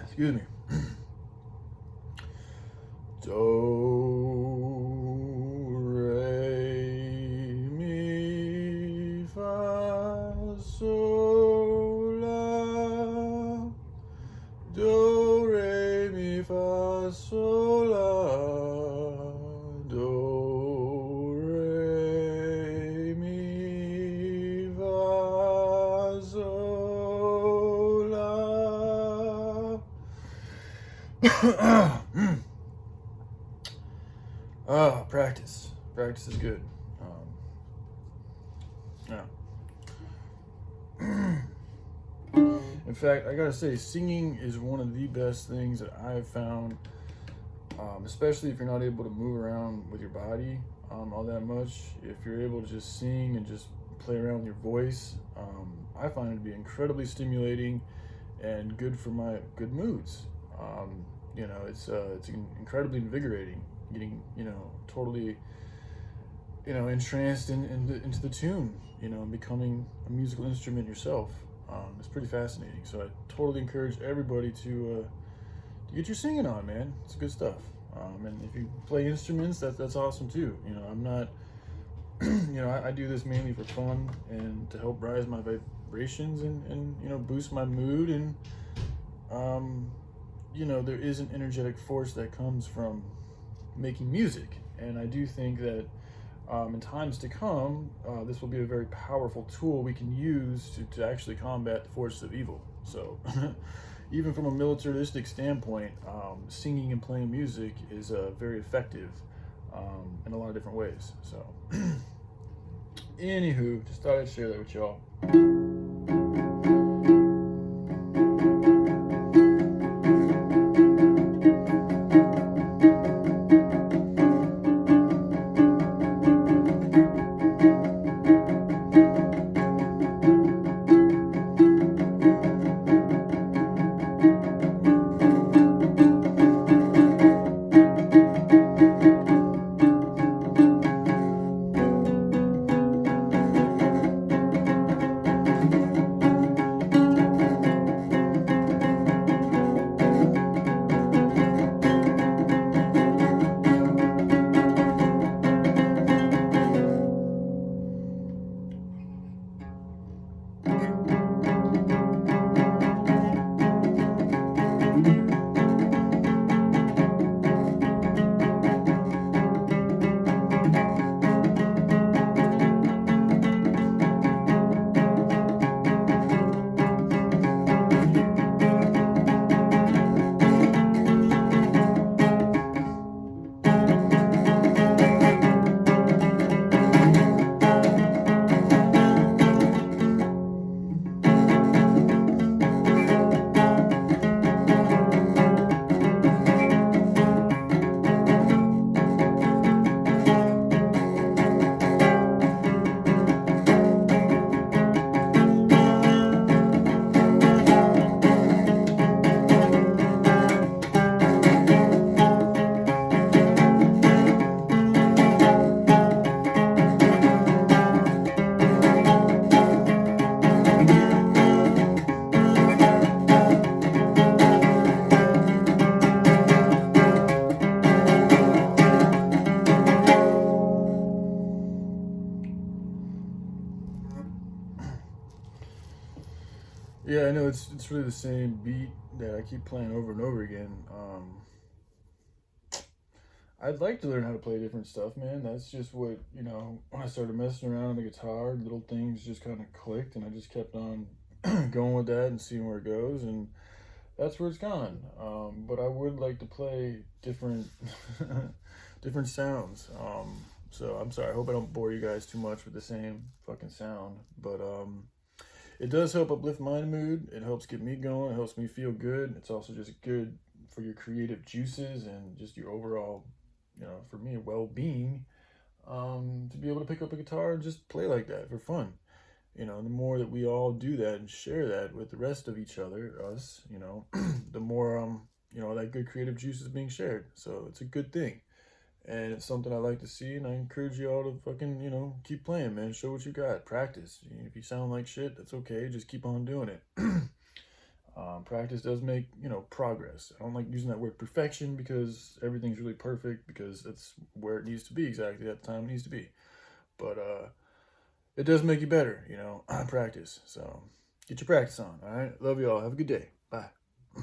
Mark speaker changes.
Speaker 1: Excuse me. Do, re, mi, fa, sol, la. Do, re, mi, fa, sol, la. Do, re, mi, fa, sol, la. Practice. Practice is good. Yeah. In fact, I gotta say, singing is one of the best things that I've found, especially if you're not able to move around with your body all that much. If you're able to just sing and just play around with your voice, I find it to be incredibly stimulating and good for my good moods. It's incredibly invigorating. Getting totally entranced into the tune, and becoming a musical instrument yourself. It's pretty fascinating. So I totally encourage everybody to get your singing on, man. It's good stuff. And if you play instruments, that's awesome too. I'm not, I do this mainly for fun and to help rise my vibrations and boost my mood. And there is an energetic force that comes from making music, and I do think that in times to come, this will be a very powerful tool we can use to actually combat the forces of evil. So even from a militaristic standpoint, singing and playing music is very effective in a lot of different ways. So anywho, just thought I'd share that with y'all. Yeah, I know it's really the same beat that I keep playing over and over again. I'd like to learn how to play different stuff, man. That's just what, when I started messing around on the guitar, little things just kind of clicked, and I just kept on going with that and seeing where it goes, and that's where it's gone. But I would like to play different different sounds. So I'm sorry, I hope I don't bore you guys too much with the same fucking sound, but it does help uplift my mood. It helps get me going. It helps me feel good. It's also just good for your creative juices and just your overall, for me, well-being, to be able to pick up a guitar and just play like that for fun. The more that we all do that and share that with the rest of each other, us, the more, that good creative juice is being shared. So it's a good thing. And it's something I like to see, and I encourage you all to fucking, keep playing, man. Show what you got. Practice. If you sound like shit, that's okay. Just keep on doing it. Practice does make, progress. I don't like using that word perfection because everything's really perfect, because it's where it needs to be exactly at the time it needs to be. But it does make you better, practice. So get your practice on. All right. Love you all. Have a good day. Bye.